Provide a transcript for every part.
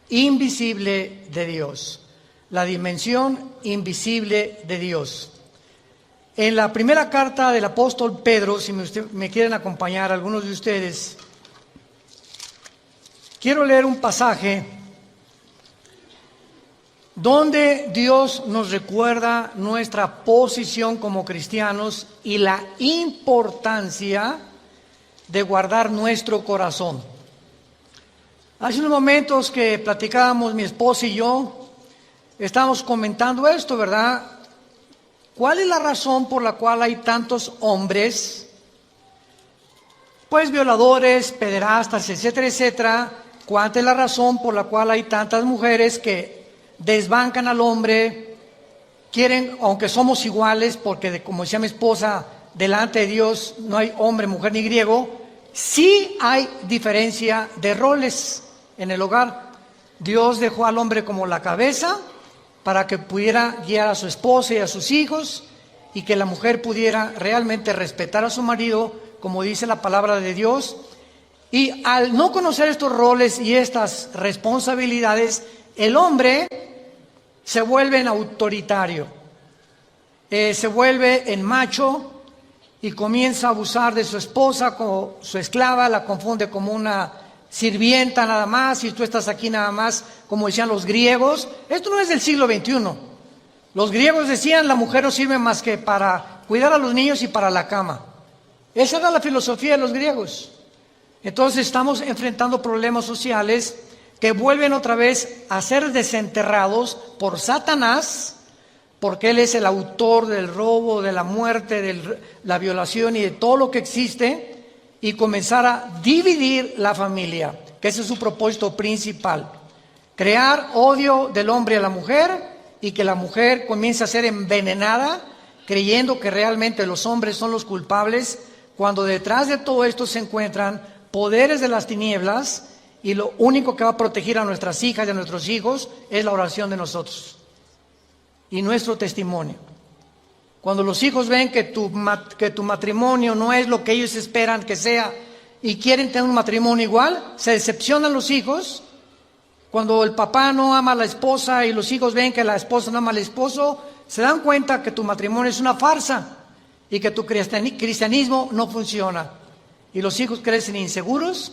invisible de Dios. La dimensión invisible de Dios. En la primera carta del apóstol Pedro, si me quieren acompañar algunos de ustedes, quiero leer un pasaje donde Dios nos recuerda nuestra posición como cristianos y la importancia de guardar nuestro corazón. Hace unos momentos que platicábamos mi esposa y yo, estábamos comentando esto, ¿verdad? ¿Cuál es la razón por la cual hay tantos hombres, pues violadores, pederastas, etcétera, etcétera? ¿Cuál es la razón por la cual hay tantas mujeres que desbancan al hombre, quieren, aunque somos iguales, porque como decía mi esposa, delante de Dios no hay hombre, mujer ni griego, sí hay diferencia de roles en el hogar. Dios dejó al hombre como la cabeza para que pudiera guiar a su esposa y a sus hijos, y que la mujer pudiera realmente respetar a su marido, como dice la palabra de Dios. Y al no conocer estos roles y estas responsabilidades, el hombre se vuelve en autoritario, se vuelve en macho y comienza a abusar de su esposa como su esclava, la confunde como una sirvienta nada más, y tú estás aquí nada más, como decían los griegos. Esto no es del siglo XXI. Los griegos decían, la mujer no sirve más que para cuidar a los niños y para la cama. Esa era la filosofía de los griegos. Entonces estamos enfrentando problemas sociales que vuelven otra vez a ser desenterrados por Satanás, porque él es el autor del robo, de la muerte, de la violación y de todo lo que existe, y comenzar a dividir la familia, que ese es su propósito principal. Crear odio del hombre a la mujer, y que la mujer comience a ser envenenada, creyendo que realmente los hombres son los culpables, cuando detrás de todo esto se encuentran poderes de las tinieblas, y lo único que va a proteger a nuestras hijas y a nuestros hijos es la oración de nosotros y nuestro testimonio. Cuando los hijos ven que tu matrimonio no es lo que ellos esperan que sea y quieren tener un matrimonio igual, se decepcionan los hijos. Cuando el papá no ama a la esposa y los hijos ven que la esposa no ama al esposo, se dan cuenta que tu matrimonio es una farsa y que tu cristianismo no funciona. Y los hijos crecen inseguros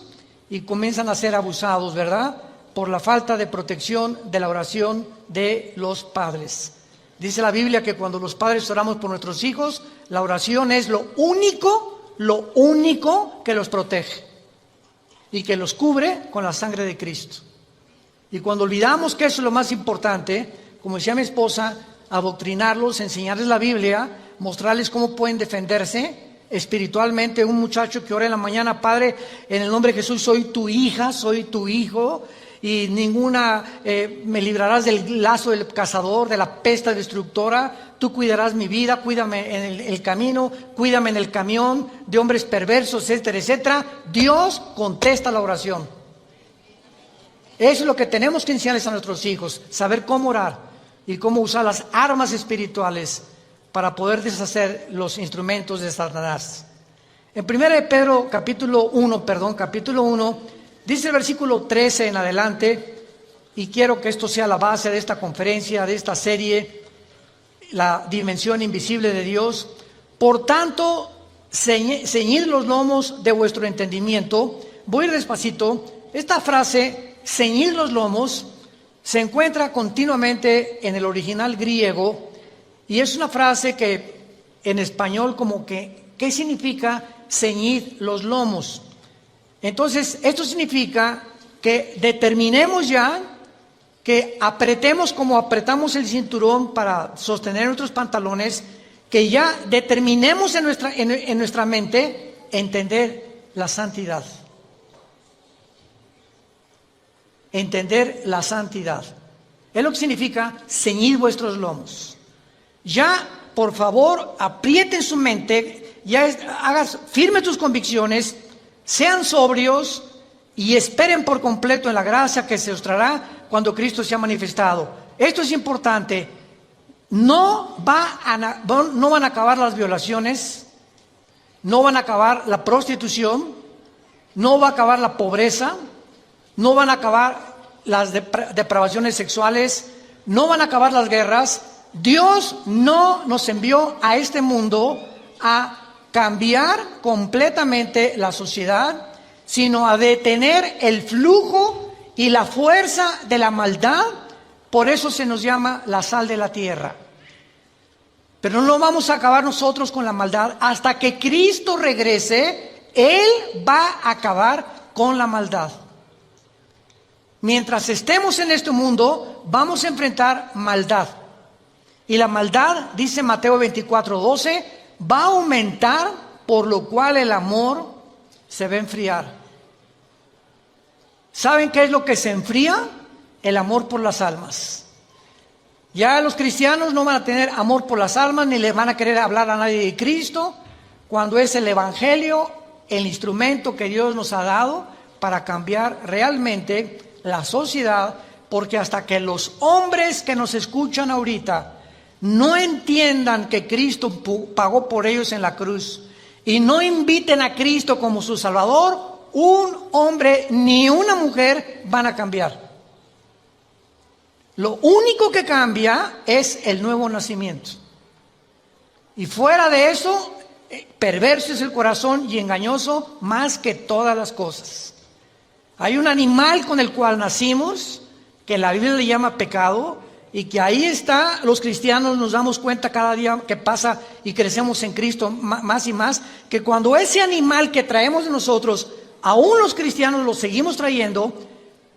y comienzan a ser abusados, ¿verdad? Por la falta de protección de la oración de los padres. Dice la Biblia que cuando los padres oramos por nuestros hijos, la oración es lo único que los protege y que los cubre con la sangre de Cristo. Y cuando olvidamos que eso es lo más importante, como decía mi esposa, adoctrinarlos, enseñarles la Biblia, mostrarles cómo pueden defenderse espiritualmente. Un muchacho que ora en la mañana, Padre, en el nombre de Jesús, soy tu hija, soy tu hijo, y me librarás del lazo del cazador, de la peste destructora. Tú cuidarás mi vida, cuídame en el camino, cuídame en el camión de hombres perversos, etcétera, etcétera. Dios contesta la oración. Eso es lo que tenemos que enseñarles a nuestros hijos, saber cómo orar y cómo usar las armas espirituales para poder deshacer los instrumentos de Satanás. En 1 Pedro capítulo 1, dice el versículo 13 en adelante, y quiero que esto sea la base de esta conferencia, de esta serie, la dimensión invisible de Dios. Por tanto, ceñid los lomos de vuestro entendimiento. Voy a ir despacito. Esta frase, ceñid los lomos, se encuentra continuamente en el original griego, y es una frase que en español como que, ¿qué significa ceñid los lomos? Entonces, esto significa que determinemos ya, que apretemos como apretamos el cinturón para sostener nuestros pantalones, que ya determinemos en nuestra mente entender la santidad. Entender la santidad. Es lo que significa ceñid vuestros lomos. Ya, por favor, aprieten su mente, firme tus convicciones, sean sobrios y esperen por completo en la gracia que se os traerá cuando Cristo sea manifestado. Esto es importante. No van a acabar las violaciones, no van a acabar la prostitución, no va a acabar la pobreza, no van a acabar las depravaciones sexuales, no van a acabar las guerras. Dios no nos envió a este mundo a cambiar completamente la sociedad, sino a detener el flujo y la fuerza de la maldad. Por eso se nos llama la sal de la tierra. Pero no vamos a acabar nosotros con la maldad. Hasta que Cristo regrese, Él va a acabar con la maldad. Mientras estemos en este mundo, vamos a enfrentar maldad. Y la maldad, dice Mateo 24:12, va a aumentar, por lo cual el amor se va a enfriar. ¿Saben qué es lo que se enfría? El amor por las almas. Ya los cristianos no van a tener amor por las almas, ni les van a querer hablar a nadie de Cristo, cuando es el Evangelio el instrumento que Dios nos ha dado para cambiar realmente la sociedad, porque hasta que los hombres que nos escuchan ahorita no entiendan que Cristo pagó por ellos en la cruz y no inviten a Cristo como su Salvador, un hombre ni una mujer van a cambiar. Lo único que cambia es el nuevo nacimiento. Y fuera de eso, perverso es el corazón y engañoso más que todas las cosas. Hay un animal con el cual nacimos, que la Biblia le llama pecado, y que ahí está, los cristianos nos damos cuenta cada día que pasa y crecemos en Cristo más y más, que cuando ese animal que traemos de nosotros, aún los cristianos lo seguimos trayendo.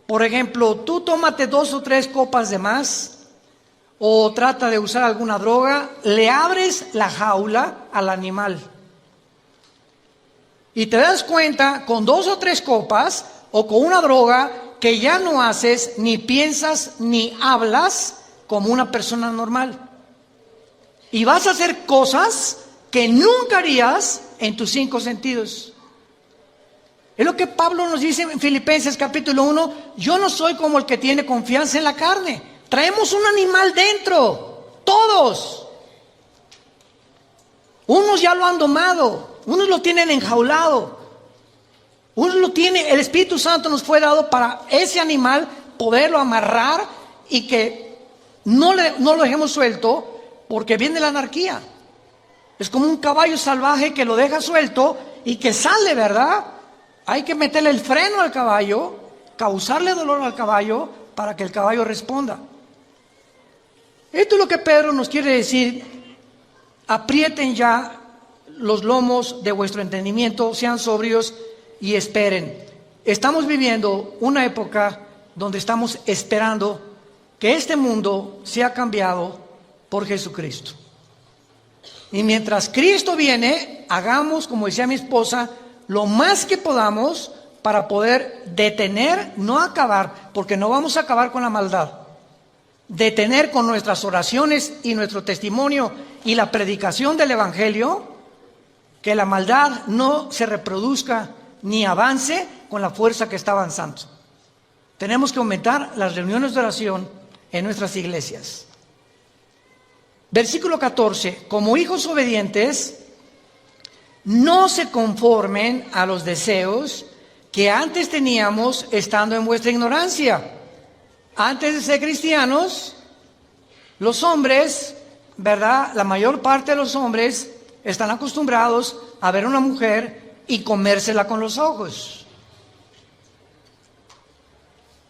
Por ejemplo, tú tómate 2 o 3 copas de más, o trata de usar alguna droga, le abres la jaula al animal. Y te das cuenta, con 2 o 3 copas, o con una droga, que ya no haces, ni piensas, ni hablas como una persona normal. Y vas a hacer cosas que nunca harías en tus 5 sentidos. Es lo que Pablo nos dice en Filipenses capítulo 1, yo no soy como el que tiene confianza en la carne. Traemos un animal dentro, todos. Unos ya lo han domado, unos lo tienen enjaulado, unos lo tienen, el Espíritu Santo nos fue dado para ese animal poderlo amarrar y que no lo dejemos suelto, porque viene la anarquía. Es como un caballo salvaje que lo deja suelto y que sale, ¿verdad? Hay que meterle el freno al caballo, causarle dolor al caballo para que el caballo responda. Esto es lo que Pedro nos quiere decir. Aprieten ya los lomos de vuestro entendimiento, sean sobrios y esperen. Estamos viviendo una época donde estamos esperando que este mundo sea cambiado por Jesucristo. Y mientras Cristo viene, hagamos, como decía mi esposa, lo más que podamos para poder detener, no acabar, porque no vamos a acabar con la maldad, detener con nuestras oraciones y nuestro testimonio y la predicación del Evangelio, que la maldad no se reproduzca ni avance con la fuerza que está avanzando. Tenemos que aumentar las reuniones de oración en nuestras iglesias. Versículo 14, como hijos obedientes, no se conformen a los deseos que antes teníamos estando en vuestra ignorancia. Antes de ser cristianos, los hombres, ¿verdad? La mayor parte de los hombres están acostumbrados a ver a una mujer y comérsela con los ojos.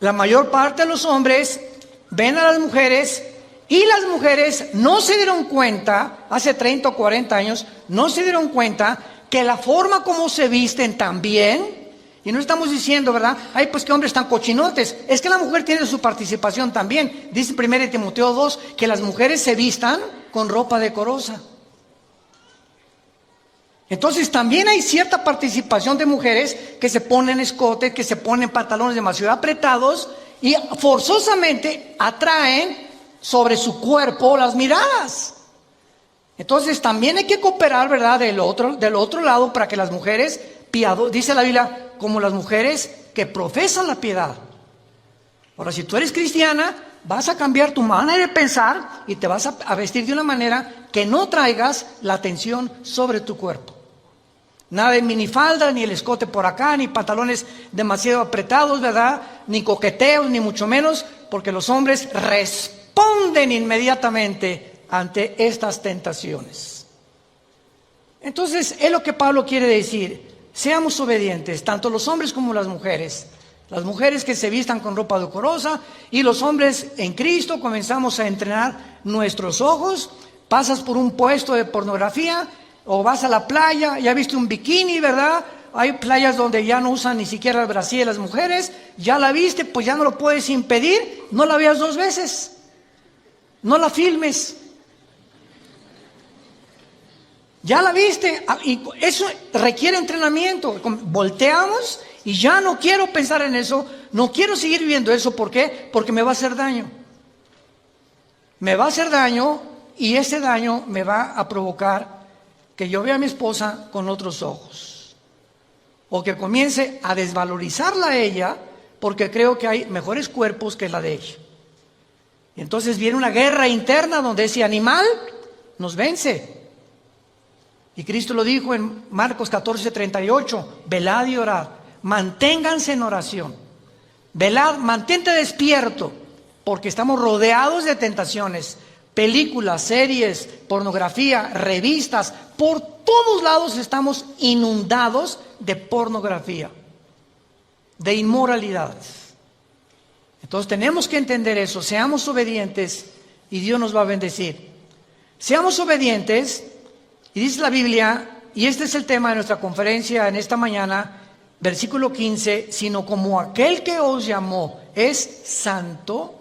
La mayor parte de los hombres ven a las mujeres y las mujeres no se dieron cuenta, hace 30 o 40 años, no se dieron cuenta que la forma como se visten también, y no estamos diciendo, ¿verdad? Ay, pues qué hombres tan cochinotes. Es que la mujer tiene su participación también. Dice 1 Timoteo 2 que las mujeres se vistan con ropa decorosa. Entonces también hay cierta participación de mujeres que se ponen escotes, que se ponen pantalones demasiado apretados y forzosamente atraen sobre su cuerpo las miradas. Entonces también hay que cooperar, ¿verdad? Del otro lado para que las mujeres dice la Biblia, como las mujeres que profesan la piedad. Ahora, si tú eres cristiana, vas a cambiar tu manera de pensar y te vas a vestir de una manera que no traigas la atención sobre tu cuerpo. Nada de minifalda, ni el escote por acá, ni pantalones demasiado apretados, ¿verdad? Ni coqueteos, ni mucho menos, porque los hombres responden inmediatamente ante estas tentaciones. Entonces, es lo que Pablo quiere decir. Seamos obedientes, tanto los hombres como las mujeres. Las mujeres que se vistan con ropa decorosa y los hombres en Cristo comenzamos a entrenar nuestros ojos. Pasas por un puesto de pornografía o vas a la playa, ya viste un bikini, ¿verdad? Hay playas donde ya no usan ni siquiera el brasier las mujeres. Ya la viste, pues ya no lo puedes impedir. No la veas 2 veces. No la filmes. Ya la viste. Y eso requiere entrenamiento. Volteamos y ya no quiero pensar en eso. No quiero seguir viviendo eso. ¿Por qué? Porque me va a hacer daño. Me va a hacer daño y ese daño me va a provocar que yo vea a mi esposa con otros ojos, o que comience a desvalorizarla a ella porque creo que hay mejores cuerpos que la de ella. Y entonces viene una guerra interna donde ese animal nos vence. Y Cristo lo dijo en Marcos 14:38, velad y orad, manténganse en oración, velad, mantente despierto, porque estamos rodeados de tentaciones. Películas, series, pornografía, revistas, por todos lados estamos inundados de pornografía, de inmoralidades. Entonces tenemos que entender eso, seamos obedientes y Dios nos va a bendecir. Seamos obedientes, y dice la Biblia, y este es el tema de nuestra conferencia en esta mañana, versículo 15, sino como aquel que os llamó es santo.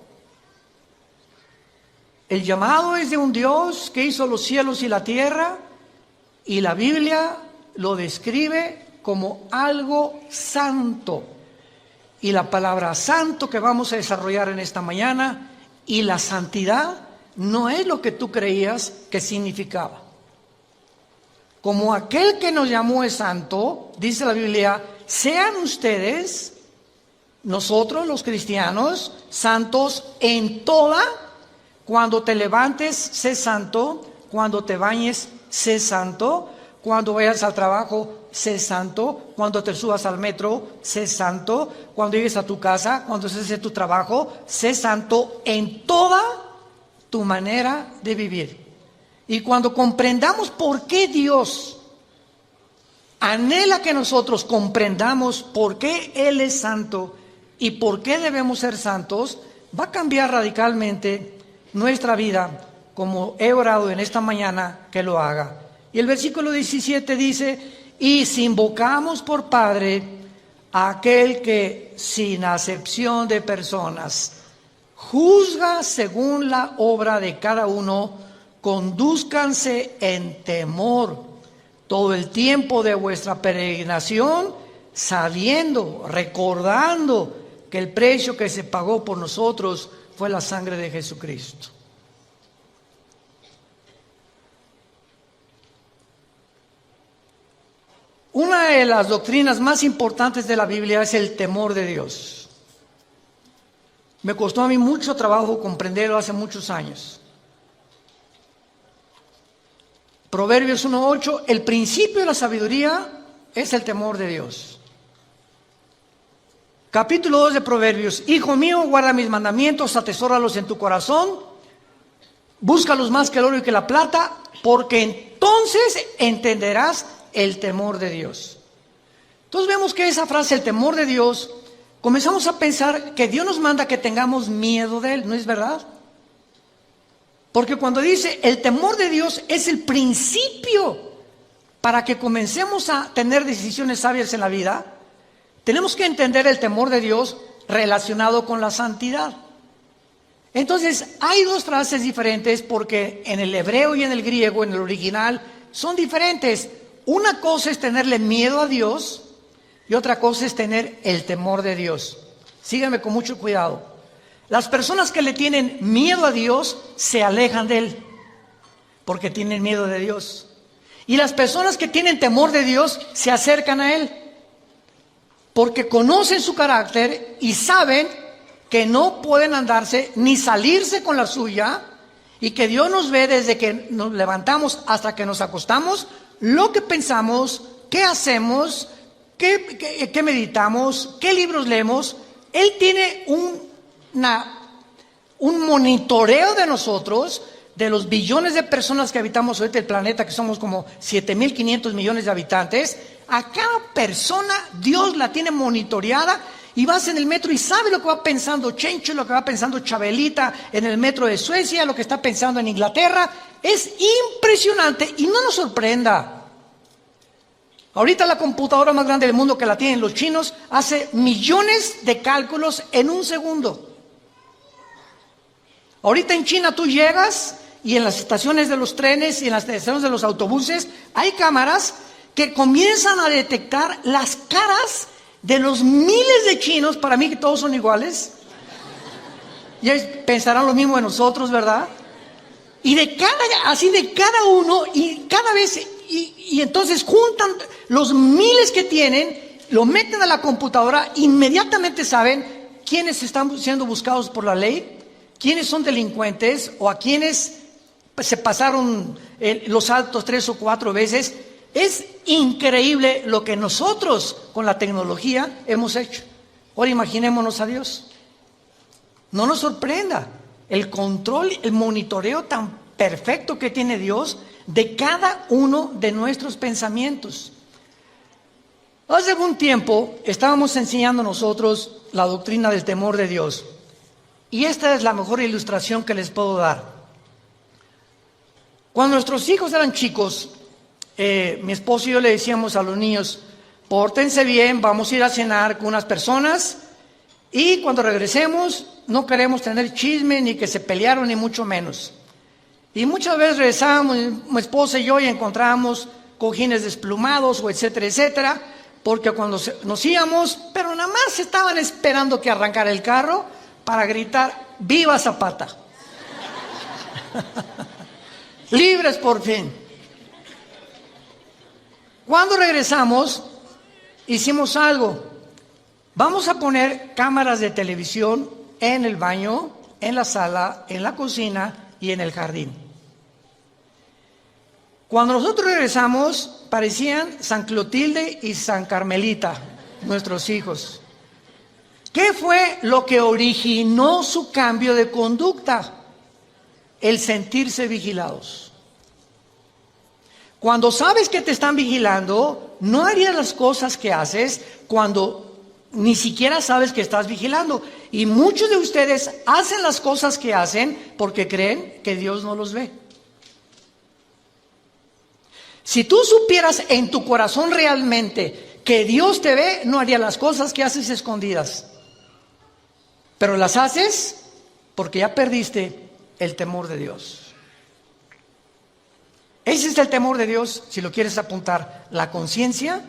El llamado es de un Dios que hizo los cielos y la tierra, y la Biblia lo describe como algo santo. Y la palabra santo que vamos a desarrollar en esta mañana, y la santidad no es lo que tú creías que significaba. Como aquel que nos llamó es santo, dice la Biblia, sean ustedes, nosotros los cristianos, santos en toda. Cuando te levantes, sé santo. Cuando te bañes, sé santo. Cuando vayas al trabajo, sé santo. Cuando te subas al metro, sé santo. Cuando llegues a tu casa, cuando estés en tu trabajo, sé santo en toda tu manera de vivir. Y cuando comprendamos por qué Dios anhela que nosotros comprendamos por qué Él es santo y por qué debemos ser santos, va a cambiar radicalmente nuestra vida, como he orado en esta mañana que lo haga. Y el versículo 17 dice, y si invocamos por Padre a aquel que sin acepción de personas juzga según la obra de cada uno, condúzcanse en temor todo el tiempo de vuestra peregrinación, sabiendo, recordando que el precio que se pagó por nosotros fue la sangre de Jesucristo. Una de las doctrinas más importantes de la Biblia es el temor de Dios. Me costó a mí mucho trabajo comprenderlo hace muchos años. Proverbios 1:8, el principio de la sabiduría es el temor de Dios. Capítulo 2 de Proverbios, hijo mío, guarda mis mandamientos, atesóralos en tu corazón, búscalos más que el oro y que la plata, porque entonces entenderás el temor de Dios. Entonces vemos que esa frase, el temor de Dios, comenzamos a pensar que Dios nos manda que tengamos miedo de Él, ¿no es verdad? Porque cuando dice el temor de Dios es el principio para que comencemos a tener decisiones sabias en la vida, tenemos que entender el temor de Dios relacionado con la santidad. Entonces, hay dos frases diferentes porque en el hebreo y en el griego, en el original, son diferentes. Una cosa es tenerle miedo a Dios y otra cosa es tener el temor de Dios. Síganme con mucho cuidado. Las personas que le tienen miedo a Dios se alejan de Él porque tienen miedo de Dios. Y las personas que tienen temor de Dios se acercan a Él porque conocen su carácter y saben que no pueden andarse ni salirse con la suya, y que Dios nos ve desde que nos levantamos hasta que nos acostamos, lo que pensamos, qué hacemos, qué meditamos, qué libros leemos. Él tiene un monitoreo de nosotros, de los billones de personas que habitamos ahorita el planeta, que somos como 7.500 millones de habitantes. A cada persona Dios la tiene monitoreada, y vas en el metro y sabe lo que va pensando Chencho, lo que va pensando Chabelita en el metro de Suecia, lo que está pensando en Inglaterra. Es impresionante y no nos sorprenda. Ahorita la computadora más grande del mundo, que la tienen los chinos, hace millones de cálculos en un segundo. Ahorita en China tú llegas y en las estaciones de los trenes y en las estaciones de los autobuses hay cámaras que comienzan a detectar las caras de los miles de chinos. Para mí que todos son iguales. Y pensarán lo mismo de nosotros, ¿verdad? Y de cada uno, y cada vez, y entonces juntan los miles que tienen, lo meten a la computadora, inmediatamente saben quiénes están siendo buscados por la ley, quiénes son delincuentes, o a quienes se pasaron los altos 3 o 4 veces. Es increíble lo que nosotros con la tecnología hemos hecho. Ahora imaginémonos a Dios. No nos sorprenda el control, el monitoreo tan perfecto que tiene Dios de cada uno de nuestros pensamientos. Hace algún tiempo estábamos enseñando nosotros la doctrina del temor de Dios. Y esta es la mejor ilustración que les puedo dar. Cuando nuestros hijos eran chicos, mi esposo y yo le decíamos a los niños: pórtense bien, vamos a ir a cenar con unas personas, y cuando regresemos no queremos tener chisme, ni que se pelearon, ni mucho menos. Y muchas veces regresábamos, mi esposa y yo, y encontrábamos cojines desplumados, o etcétera, etcétera, porque cuando nos íbamos, pero nada más estaban esperando que arrancara el carro para gritar: ¡viva Zapata! Libres por fin. Cuando regresamos, hicimos algo. Vamos a poner cámaras de televisión en el baño, en la sala, en la cocina y en el jardín. Cuando nosotros regresamos, parecían San Clotilde y San Carmelita, nuestros hijos. ¿Qué fue lo que originó su cambio de conducta? El sentirse vigilados. Cuando sabes que te están vigilando, no harías las cosas que haces cuando ni siquiera sabes que estás vigilando. Y muchos de ustedes hacen las cosas que hacen porque creen que Dios no los ve. Si tú supieras en tu corazón realmente que Dios te ve, no harías las cosas que haces escondidas. Pero las haces porque ya perdiste el temor de Dios. Ese es el temor de Dios, si lo quieres apuntar. La conciencia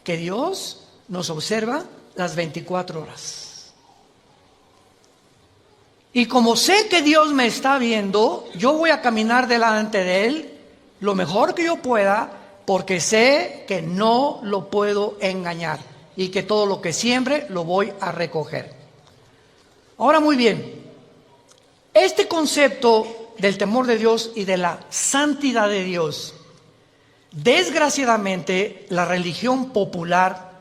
que Dios nos observa las 24 horas. Y como sé que Dios me está viendo, yo voy a caminar delante de Él lo mejor que yo pueda, porque sé que no lo puedo engañar y que todo lo que siembre lo voy a recoger. Ahora, muy bien, este concepto del temor de Dios y de la santidad de Dios, desgraciadamente la religión popular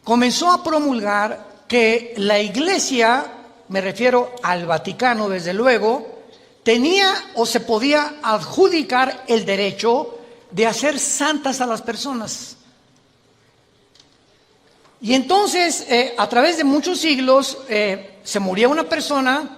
comenzó a promulgar que la Iglesia, me refiero al Vaticano desde luego, tenía o se podía adjudicar el derecho de hacer santas a las personas. Y entonces, a través de muchos siglos, se moría una persona.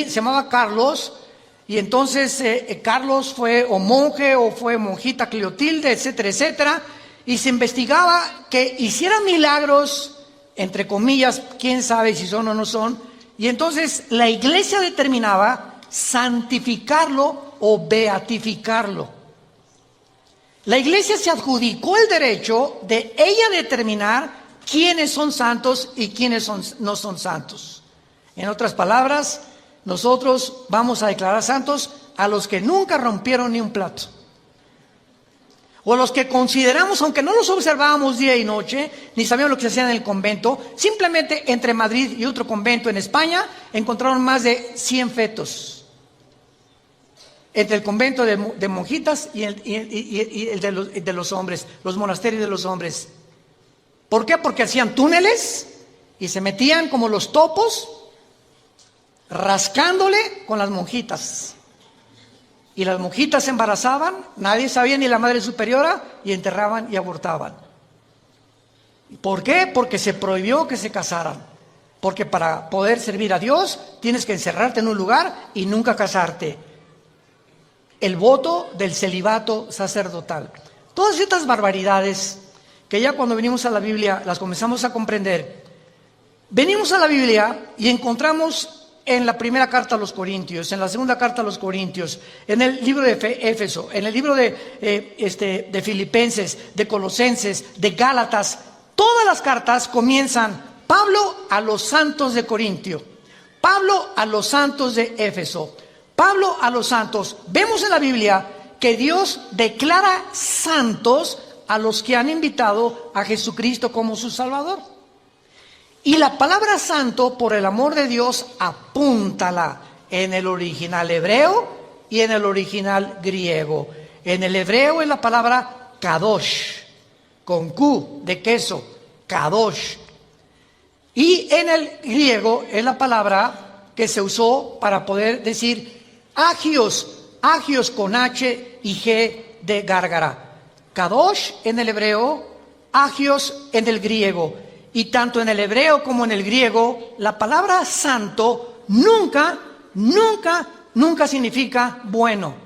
Se llamaba Carlos, Y entonces Carlos fue o monje o fue monjita Cleotilde, etcétera, etcétera. Y se investigaba que hiciera milagros, entre comillas, quién sabe si son o no son. Y entonces la iglesia determinaba santificarlo o beatificarlo. La iglesia se adjudicó el derecho de ella determinar quiénes son santos y quiénes no son santos. En otras palabras, nosotros vamos a declarar santos a los que nunca rompieron ni un plato. O a los que consideramos, aunque no los observábamos día y noche, ni sabíamos lo que se hacía en el convento, simplemente entre Madrid y otro convento en España encontraron más de 100 fetos. Entre el convento de monjitas y el de los hombres, los monasterios de los hombres. ¿Por qué? Porque hacían túneles y se metían como los topos, rascándole con las monjitas. Y las monjitas se embarazaban, nadie sabía, ni la madre superiora, y enterraban y abortaban. ¿Por qué? Porque se prohibió que se casaran. Porque para poder servir a Dios tienes que encerrarte en un lugar y nunca casarte. El voto del celibato sacerdotal. Todas estas barbaridades que ya cuando venimos a la Biblia las comenzamos a comprender. Venimos a la Biblia y encontramos en la primera carta a los Corintios, en la segunda carta a los Corintios, en el libro de Éfeso, en el libro de Filipenses, de Colosenses, de Gálatas, todas las cartas comienzan Pablo a los santos de Corintio, Pablo a los santos de Éfeso, Pablo a los santos. Vemos en la Biblia que Dios declara santos a los que han invitado a Jesucristo como su Salvador. Y la palabra santo, por el amor de Dios, apúntala en el original hebreo y en el original griego. En el hebreo es la palabra kadosh, con Q de queso, kadosh. Y en el griego es la palabra que se usó para poder decir agios, agios con H y G de gárgara. Kadosh en el hebreo, agios en el griego. Y tanto en el hebreo como en el griego, la palabra santo nunca significa bueno.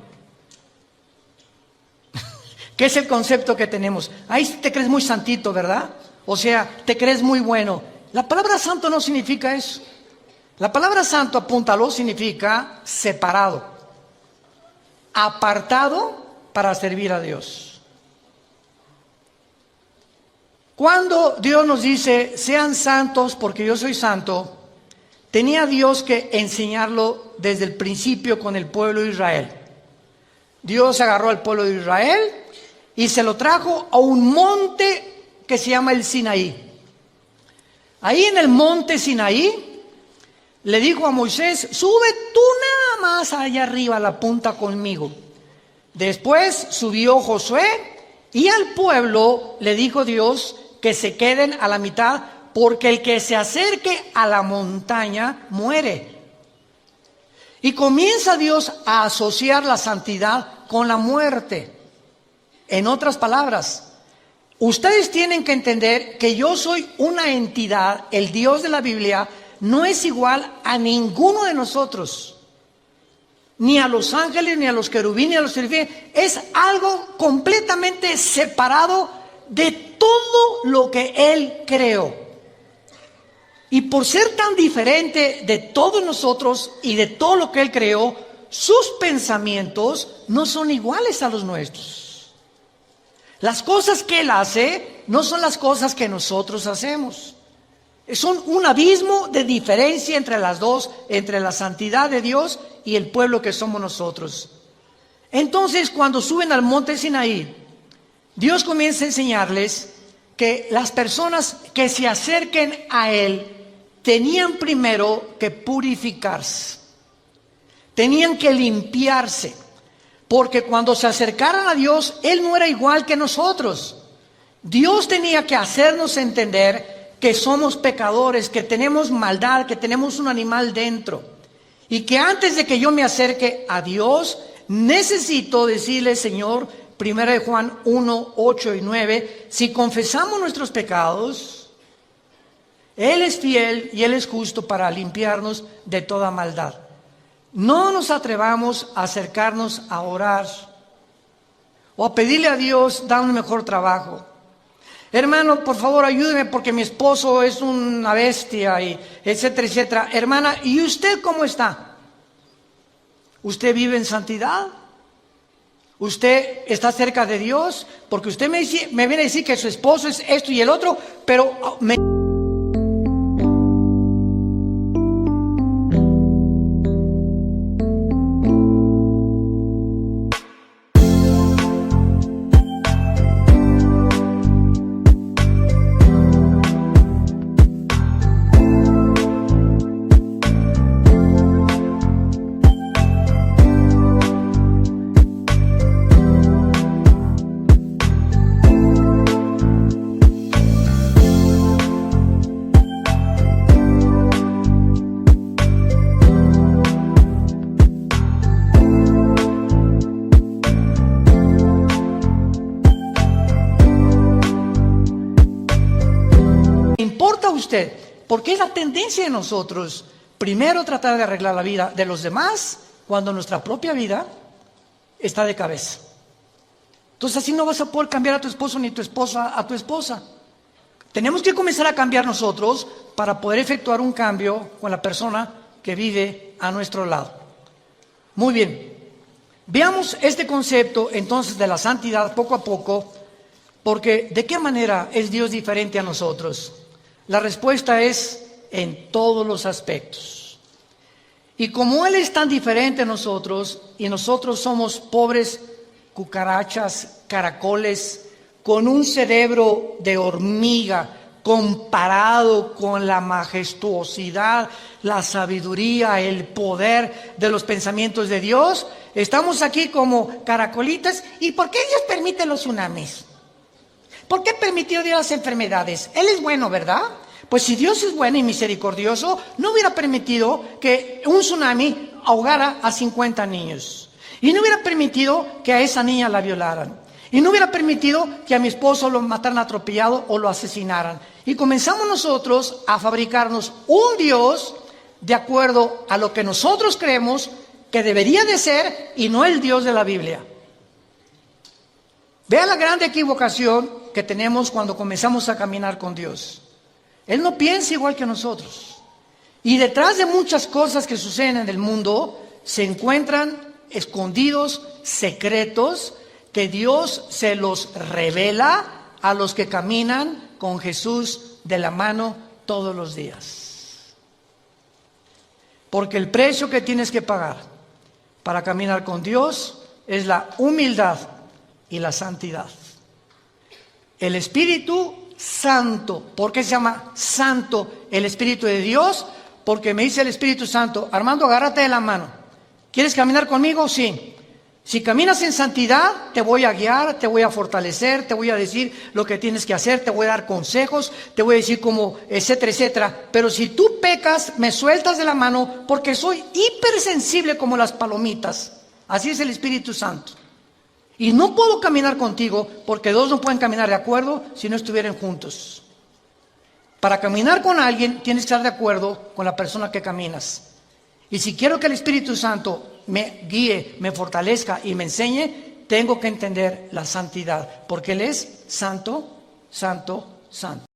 ¿Qué es el concepto que tenemos? Ahí te crees muy santito, ¿verdad? O sea, te crees muy bueno. La palabra santo no significa eso. La palabra santo, apúntalo, significa separado, apartado para servir a Dios. Cuando Dios nos dice, sean santos porque yo soy santo, tenía Dios que enseñarlo desde el principio con el pueblo de Israel. Dios agarró al pueblo de Israel y se lo trajo a un monte que se llama el Sinaí. Ahí en el monte Sinaí le dijo a Moisés, sube tú nada más allá arriba a la punta conmigo. Después subió Josué y al pueblo le dijo Dios que se queden a la mitad, porque el que se acerque a la montaña muere. Y comienza Dios a asociar la santidad con la muerte. En otras palabras, ustedes tienen que entender que yo soy una entidad, el Dios de la Biblia no es igual a ninguno de nosotros, ni a los ángeles, ni a los querubines, ni a los serafines. Es algo completamente separado de todo lo que Él creó. Y por ser tan diferente de todos nosotros y de todo lo que Él creó, sus pensamientos no son iguales a los nuestros. Las cosas que Él hace no son las cosas que nosotros hacemos. Son un abismo de diferencia entre las dos, entre la santidad de Dios y el pueblo que somos nosotros. Entonces, cuando suben al monte Sinaí, Dios comienza a enseñarles que las personas que se acerquen a Él tenían primero que purificarse, tenían que limpiarse, porque cuando se acercaran a Dios, Él no era igual que nosotros. Dios tenía que hacernos entender que somos pecadores, que tenemos maldad, que tenemos un animal dentro, y que antes de que yo me acerque a Dios, necesito decirle, Señor, 1 Juan 1, 8 y 9, si confesamos nuestros pecados, Él es fiel y Él es justo para limpiarnos de toda maldad. no nos atrevamos a acercarnos a orar o a pedirle a Dios dar un mejor trabajo. Hermano, por favor, ayúdeme porque mi esposo es una bestia, y etcétera, etcétera. Hermana, ¿y usted cómo está? ¿Usted vive en santidad? ¿Usted está cerca de Dios? Porque usted me viene a decir que su esposo es esto y el otro, pero me... importa a usted, porque es la tendencia de nosotros primero tratar de arreglar la vida de los demás cuando nuestra propia vida está de cabeza. Entonces así no vas a poder cambiar a tu esposo ni tu esposa a tu esposa. Tenemos que comenzar a cambiar nosotros para poder efectuar un cambio con la persona que vive a nuestro lado. Muy bien, veamos este concepto entonces de la santidad poco a poco, porque ¿de qué manera es Dios diferente a nosotros? La respuesta es en todos los aspectos. Y como Él es tan diferente a nosotros, y nosotros somos pobres cucarachas, caracoles, con un cerebro de hormiga, comparado con la majestuosidad, la sabiduría, el poder de los pensamientos de Dios, estamos aquí como caracolitas. ¿Y por qué Dios permite los tsunamis? ¿Por qué permitió Dios las enfermedades? Él es bueno, ¿verdad? Pues si Dios es bueno y misericordioso, no hubiera permitido que un tsunami ahogara a 50 niños. Y no hubiera permitido que a esa niña la violaran. Y no hubiera permitido que a mi esposo lo mataran atropellado o lo asesinaran. Y comenzamos nosotros a fabricarnos un Dios de acuerdo a lo que nosotros creemos que debería de ser y no el Dios de la Biblia. Vean la grande equivocación que tenemos cuando comenzamos a caminar con Dios. Él no piensa igual que nosotros. Y detrás de muchas cosas que suceden en el mundo, se encuentran escondidos secretos que Dios se los revela a los que caminan con Jesús de la mano todos los días. Porque el precio que tienes que pagar para caminar con Dios es la humildad y la santidad. El Espíritu Santo. ¿Por qué se llama Santo el Espíritu de Dios? Porque me dice el Espíritu Santo: Armando, agárrate de la mano. ¿Quieres caminar conmigo? Sí. Si caminas en santidad, te voy a guiar, te voy a fortalecer, te voy a decir lo que tienes que hacer, te voy a dar consejos, te voy a decir cómo, etcétera, etcétera. Pero si tú pecas, me sueltas de la mano, porque soy hipersensible como las palomitas. Así es el Espíritu Santo. Y no puedo caminar contigo porque dos no pueden caminar de acuerdo si no estuvieran juntos. Para caminar con alguien tienes que estar de acuerdo con la persona que caminas. Y si quiero que el Espíritu Santo me guíe, me fortalezca y me enseñe, tengo que entender la santidad, porque Él es santo, santo, santo.